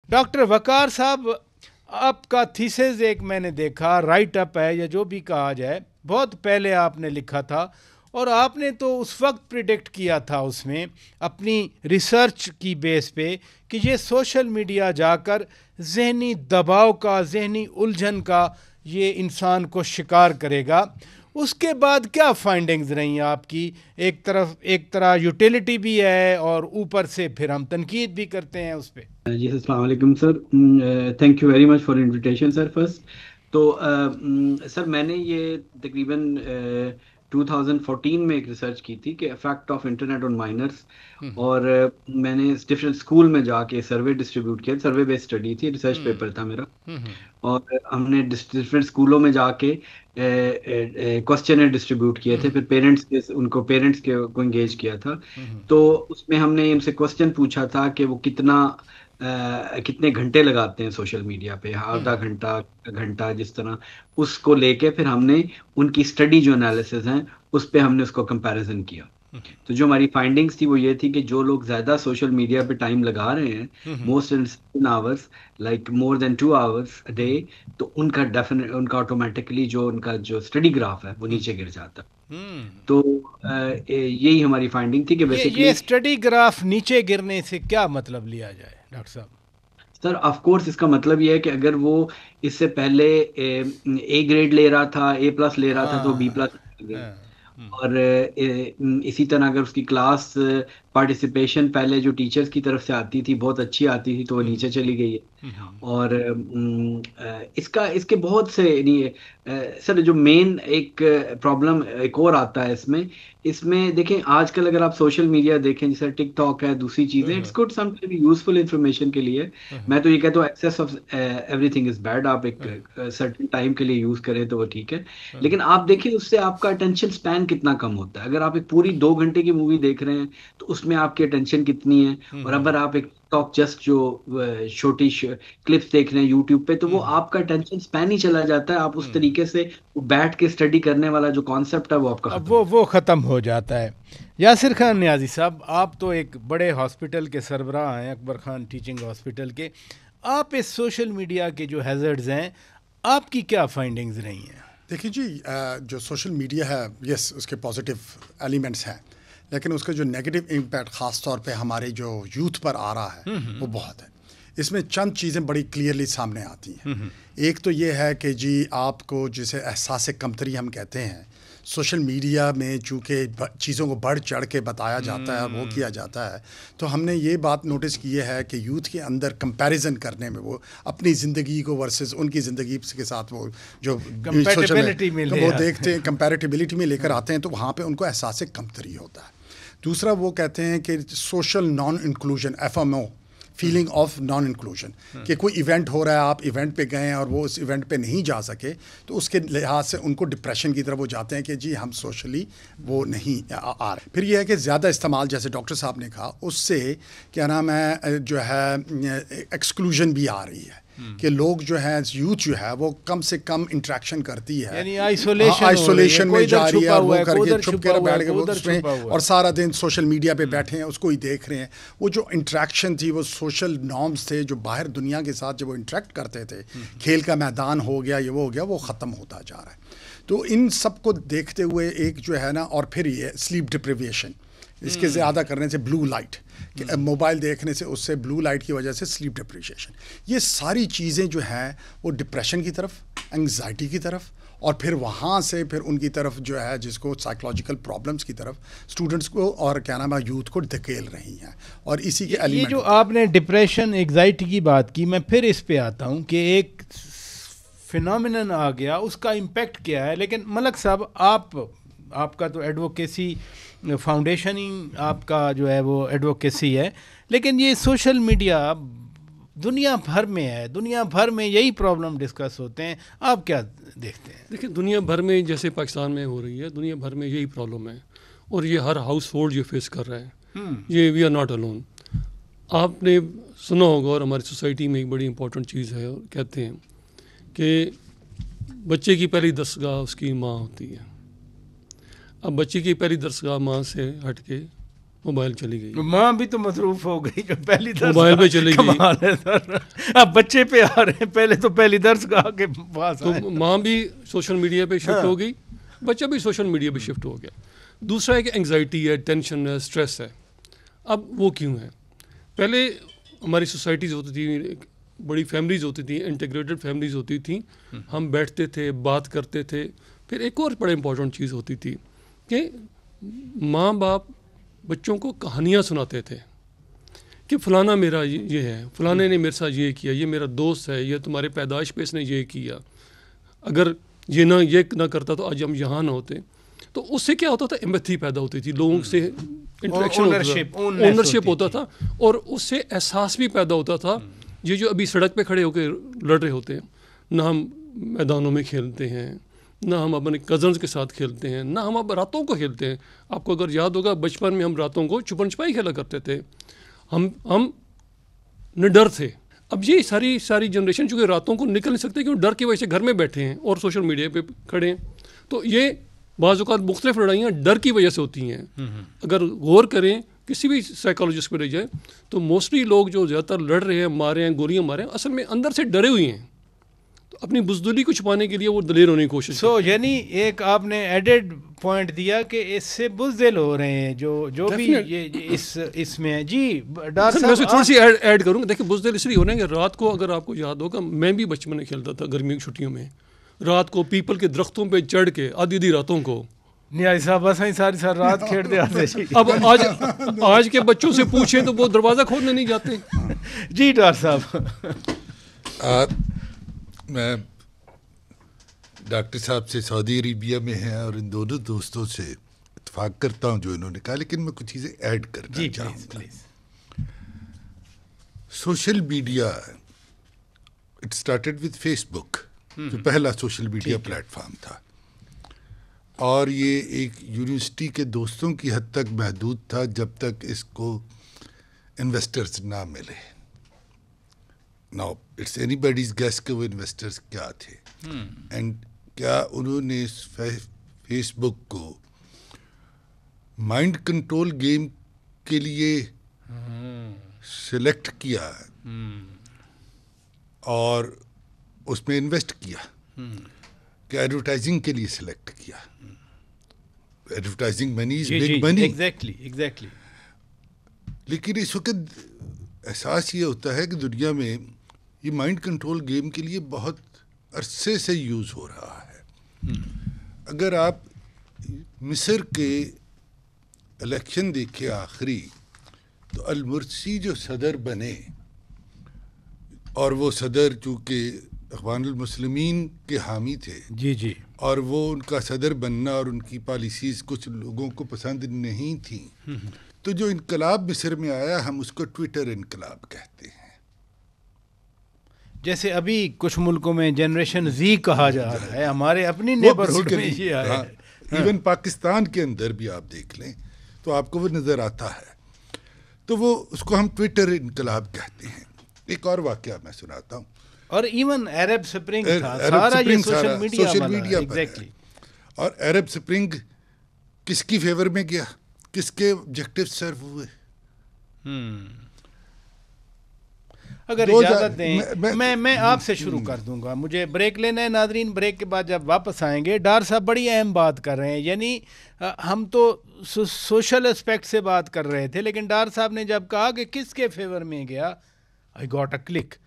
Doctor وقار صاحب، آپ کا تھیسز ایک میں نے دیکھا، رائٹ اپ ہے یا جو بھی کہا جائے، بہت پہلے آپ نے لکھا تھا، اور آپ نے تو اس وقت پریڈکٹ کیا تھا اس میں اپنی ریسرچ کی بیس پہ کہ یہ سوشل میڈیا جا کر ذہنی دباؤ کا، ذہنی الجھن کا یہ انسان کو شکار کرے گا۔ اس کے بعد کیا فائنڈنگز رہی آپ کی؟ ایک طرح یوٹیلیٹی بھی ہے اور اوپر سے پھر ہم تنقید بھی کرتے ہیں اس پہ۔ جی السلام علیکم sir, thank you very much for invitation sir first. تو سر میں نے یہ تقریباً 2014 میں ایک ریسرچ کی تھی کہ effect of internet on minors, اور میں نے ڈفرینٹ اسکول میں جا کے سروے ڈسٹریبیوٹ کیا، سروے بیس اسٹڈی تھی، ریسرچ پیپر تھا میرا، اور ہم نے ڈفرینٹ اسکولوں میں جا کے کوسچن ڈسٹریبیوٹ کیے تھے، پھر پیرنٹس کو انگیج کیا تھا۔ تو اس میں ہم نے ان سے کوسچن پوچھا تھا کہ وہ کتنے گھنٹے لگاتے ہیں سوشل میڈیا پہ، آدھا گھنٹہ جس طرح، اس کو لے کے پھر ہم نے ان کی اسٹڈی جو انالیسز ہیں اس پہ ہم نے اس کو کمپیریزن کیا۔ تو جو ہماری فائنڈنگس تھی وہ یہ تھی کہ جو لوگ زیادہ سوشل میڈیا پہ ٹائم لگا رہے ہیں، most in 7 hours، like more than 2 hours a day، تو ان کا آٹومیٹکلی جو ان کا جو اسٹڈی گراف ہے وہ نیچے گر جاتا۔ تو یہی ہماری فائنڈنگ تھی کہ بیسیکلی یہ اسٹڈی گراف نیچے گرنے سے کیا مطلب لیا جائے ڈاکٹر صاحب؟ سر آف کورس اس کا مطلب یہ ہے کہ اگر وہ اس سے پہلے اے گریڈ لے رہا تھا، A+ لے رہا تھا، تو B+ اور اسی طرح اگر اس کی کلاس پارٹیسپیشن پہلے جو ٹیچرز کی طرف سے آتی تھی بہت اچھی آتی تھی تو وہ نیچے چلی گئی ہے۔ اور اس کے بہت سے سر جو مین ایک پرابلم ایک اور آتا ہے اس میں دیکھیں آج کل اگر آپ سوشل میڈیا دیکھیں جیسے ٹک ٹاک ہے، دوسری چیزیں، it's good some time useful information کے لیے، میں تو یہ کہتا ہوں access of everything is bad, آپ ایک سرٹن ٹائم کے لیے یوز کریں تو وہ ٹھیک ہے، لیکن آپ دیکھیں اس سے آپ کا اٹینشن اسپین کتنا کم ہوتا ہے۔ اگر آپ ایک پوری 2 گھنٹے کی مووی دیکھ رہے ہیں تو اس میں آپ کی اٹینشن کتنی ہے، اور اگر آپ ایک ٹاک جسٹ جو چھوٹی کلپس دیکھ رہے ہیں یوٹیوب پہ، تو وہ آپ کا اٹینشن اسپین ہی چلا جاتا ہے، آپ اس طریقے سے بیٹھ کے اسٹڈی کرنے والا جو کانسیپٹ ہے وہ آپ کا وہ ختم ہو جاتا ہے۔ یاسر خان نیازی صاحب، آپ تو ایک بڑے ہاسپٹل کے سربراہ ہیں، اکبر خان ٹیچنگ ہاسپٹل کے، آپ اس سوشل میڈیا کے جو ہیزرڈز ہیں آپ کی کیا فائنڈنگز رہی ہیں؟ دیکھیں جی، جو سوشل میڈیا ہے، یس اس کے پازیٹیو ایلیمنٹس ہیں، لیکن اس کا جو نیگیٹو امپیکٹ خاص طور پہ ہمارے جو یوتھ پر آ رہا ہے وہ بہت ہے۔ اس میں چند چیزیں بڑی کلیئرلی سامنے آتی ہیں۔ ایک تو یہ ہے کہ جی آپ کو جسے احساس کمتری ہم کہتے ہیں، سوشل میڈیا میں چونکہ چیزوں کو بڑھ چڑھ کے بتایا جاتا ہے اور وہ کیا جاتا ہے، تو ہم نے یہ بات نوٹس کی ہے کہ یوتھ کے اندر کمپیریزن کرنے میں، وہ اپنی زندگی کو ورسز ان کی زندگی کے ساتھ وہ جو وہ دیکھتے ہیں کمپیریٹیبلٹی میں لے کر آتے ہیں، تو وہاں پہ ان کو احساس کمتری ہوتا ہے۔ دوسرا وہ کہتے ہیں کہ social naan inclusion, FMO، feeling of non inclusion, کہ کوئی ایونٹ ہو رہا ہے، آپ ایونٹ پہ گئے ہیں اور وہ اس ایونٹ پہ نہیں جا سکے، تو اس کے لحاظ سے ان کو ڈپریشن کی طرف وہ جاتے ہیں کہ جی ہم سوشلی وہ نہیں آ رہے۔ پھر یہ ہے کہ زیادہ استعمال، جیسے ڈاکٹر صاحب نے کہا، اس سے کیا نام ہے جو ہے ایکسکلوژن بھی آ رہی ہے، کہ لوگ جو ہے یوتھ جو ہے وہ کم سے کم انٹریکشن کرتی ہے، یعنی آئسولیشن میں جا رہی ہے، اور وہ کر کے چھپ کے بیٹھ کے اس میں، اور سارا دن سوشل میڈیا پہ بیٹھے ہیں، اس کو ہی دیکھ رہے ہیں۔ وہ جو انٹریکشن تھی، وہ سوشل نارمز تھے جو باہر دنیا کے ساتھ جب وہ انٹریکٹ کرتے تھے، کھیل کا میدان ہو گیا، یہ وہ ہو گیا، وہ ختم ہوتا جا رہا ہے۔ تو ان سب کو دیکھتے ہوئے ایک جو ہے نا، اور پھر یہ سلیپ ڈپریویشن، اس کے زیادہ کرنے سے بلو لائٹ، کہ موبائل دیکھنے سے، اس سے بلو لائٹ کی وجہ سے سلیپ ڈپریشن، یہ ساری چیزیں جو ہیں وہ ڈپریشن کی طرف، انگزائٹی کی طرف، اور پھر وہاں سے پھر ان کی طرف جو ہے جس کو سائیکولوجیکل پرابلمس کی طرف اسٹوڈنٹس کو اور کیا نام ہے یوتھ کو دھکیل رہی ہیں۔ اور اسی کے یہ جو آپ نے ڈپریشن انگزائٹی کی بات کی، میں پھر اس پہ آتا ہوں کہ ایک فینومینن آ گیا، اس کا امپیکٹ کیا ہے۔ لیکن ملک صاحب، آپ کا تو ایڈوکیسی فاؤنڈیشن ہی آپ کا جو ہے وہ ایڈوکیسی ہے، لیکن یہ سوشل میڈیا دنیا بھر میں ہے، دنیا بھر میں یہی پرابلم ڈسکس ہوتے ہیں، آپ کیا دیکھتے ہیں؟ دیکھیں دنیا بھر میں جیسے پاکستان میں ہو رہی ہے، دنیا بھر میں یہی پرابلم ہے، اور یہ ہر ہاؤس ہولڈ یہ فیس کر رہا ہے، یہ وی آر ناٹ الون۔ آپ نے سنا ہوگا، اور ہماری سوسائٹی میں ایک بڑی امپورٹنٹ چیز ہے، کہتے ہیں کہ بچے کی پہلی درسگاہ اس کی ماں ہوتی ہے۔ اب بچے کی پہلی درسگاہ ماں سے ہٹ کے موبائل چلی گئی. ماں بھی تو مصروف ہو گئی جو پہلی درس موبائل پہ چلی گئی. کمال ہے سر. اب بچے پہ آ رہے ہیں, پہلے تو پہلی درس گاہ کے پاس آئے. تو ماں بھی سوشل میڈیا پہ شفٹ ہو گئی, بچہ بھی سوشل میڈیا پہ شفٹ ہو گیا. دوسرا ہے کہ انگزائٹی ہے, ٹینشن ہے, اسٹریس ہے. اب وہ کیوں ہے؟ پہلے ہماری سوسائٹیز ہوتی تھی, بڑی فیملیز ہوتی تھیں, انٹیگریٹڈ فیملیز ہوتی تھیں, ہم بیٹھتے تھے, بات کرتے تھے. پھر ایک اور بڑا امپورٹنٹ چیز ہوتی تھی کہ ماں باپ بچوں کو کہانیاں سناتے تھے کہ فلانا میرا یہ ہے, فلانے نے میرے ساتھ یہ کیا, یہ میرا دوست ہے, یہ تمہارے پیدائش پہ اس نے یہ کیا, اگر یہ نہ کرتا تو آج ہم یہاں نہ ہوتے. تو اس سے کیا ہوتا تھا, ایمپتھی پیدا ہوتی تھی, لوگوں سے انٹریکشن اونرشپ ہوتا تھا, اور اس سے احساس بھی پیدا ہوتا تھا. یہ جو ابھی سڑک پہ کھڑے ہو کے لڑ رہے ہوتے ہیں, نہ ہم میدانوں میں کھیلتے ہیں, نہ ہم اپنے کزنز کے ساتھ کھیلتے ہیں, نہ ہم اب راتوں کو کھیلتے ہیں. آپ کو اگر یاد ہوگا بچپن میں ہم راتوں کو چھپن چھپائی کھیلا کرتے تھے, ہم نڈر تھے. اب یہ ساری جنریشن چونکہ راتوں کو نکل نہیں سکتے کیونکہ ڈر کی وجہ سے گھر میں بیٹھے ہیں اور سوشل میڈیا پہ کھڑے ہیں. تو یہ بعض اوقات مختلف لڑائیاں ڈر کی وجہ سے ہوتی ہیں. اگر غور کریں, کسی بھی سائیکالوجسٹ پہ رہ جائیں, تو موسٹلی لوگ جو زیادہ تر لڑ رہے ہیں, مارے ہیں, گولیاں مارے ہیں, اصل میں اندر سے ڈرے ہوئے ہیں. تو اپنی بزدلی کو چھپانے کے لیے وہ دلیر ہونے کی کوشش. یعنی ایک آپ نے ایڈڈ پوائنٹ دیا کہ اس سے بزدل ہو رہے ہیں جو بھی اس میں ہے. جی ڈاکٹر صاحب, میں تھوڑی سی ایڈ کروں گا. دیکھیں بزدل اس لیے ہو رہے ہیں کہ رات کو, اگر آپ کو یاد ہوگا, میں بھی بچپن میں کھیلتا تھا گرمیوں کی چھٹیوں میں, رات کو پیپل کے درختوں پہ چڑھ کے آدھی راتوں کو. نیازی صاحب بس ساری رات کھیلتے آتے. اب آج کے بچوں سے پوچھیں تو وہ دروازہ کھولنے نہیں جاتے. جی ڈاکٹر صاحب, میں ڈاکٹر صاحب سے سعودی عربیہ میں ہیں اور ان دونوں دوستوں سے اتفاق کرتا ہوں جو انہوں نے کہا, لیکن میں کچھ چیزیں ایڈ کرنا چاہوں گا. Social media it started with Facebook, جو پہلا سوشل میڈیا پلیٹ فارم تھا, اور یہ ایک یونیورسٹی کے دوستوں کی حد تک محدود تھا جب تک اس کو انویسٹرز نہ ملے. Now it's anybody's guess کہ وہ انویسٹرز کیا تھے, اینڈ کیا انہوں نے اس فیس بک کو مائنڈ کنٹرول گیم کے لیے سلیکٹ کیا اور اس میں انویسٹ کیا, کہ ایڈورٹائزنگ کے لیے سلیکٹ کیا. Advertising money is big money. Exactly. لیکن اس وقت احساس یہ ہوتا ہے کہ دنیا میں یہ مائنڈ کنٹرول گیم کے لیے بہت عرصے سے یوز ہو رہا ہے. اگر آپ مصر کے الیکشن دیکھے آخری, تو المرسی جو صدر بنے, اور وہ صدر چونکہ اخوان المسلمین کے حامی تھے, جی, اور وہ ان کا صدر بننا اور ان کی پالیسیز کچھ لوگوں کو پسند نہیں تھیں, تو جو انقلاب مصر میں آیا ہم اس کو ٹویٹر انقلاب کہتے ہیں. جیسے ابھی کچھ ملکوں میں جنریشن زی کہا جا رہا ہے, ہمارے اپنی نیبرہڈ میں یہ آیا ہے. ایون پاکستان کے اندر بھی آپ دیکھ لیں تو آپ کو وہ نظر آتا ہے. تو وہ اس کو ہم ٹویٹر انقلاب کہتے ہیں. ایک اور واقعہ میں سناتا ہوں. اور ایون عرب سپرنگ تھا, سارا یہ سوشل میڈیا پر. اور عرب سپرنگ کس کی فیور میں گیا, کس کے آبجیکٹیو سرو ہوئے. اگر اجازت دیں میں آپ سے شروع کر دوں گا, مجھے بریک لینا ہے. ناظرین, بریک کے بعد جب واپس آئیں گے, ڈار صاحب بڑی اہم بات کر رہے ہیں. یعنی ہم تو سوشل اسپیکٹ سے بات کر رہے تھے, لیکن ڈار صاحب نے جب کہا کہ کس کے فیور میں گیا, آئی گاٹ اے کلک.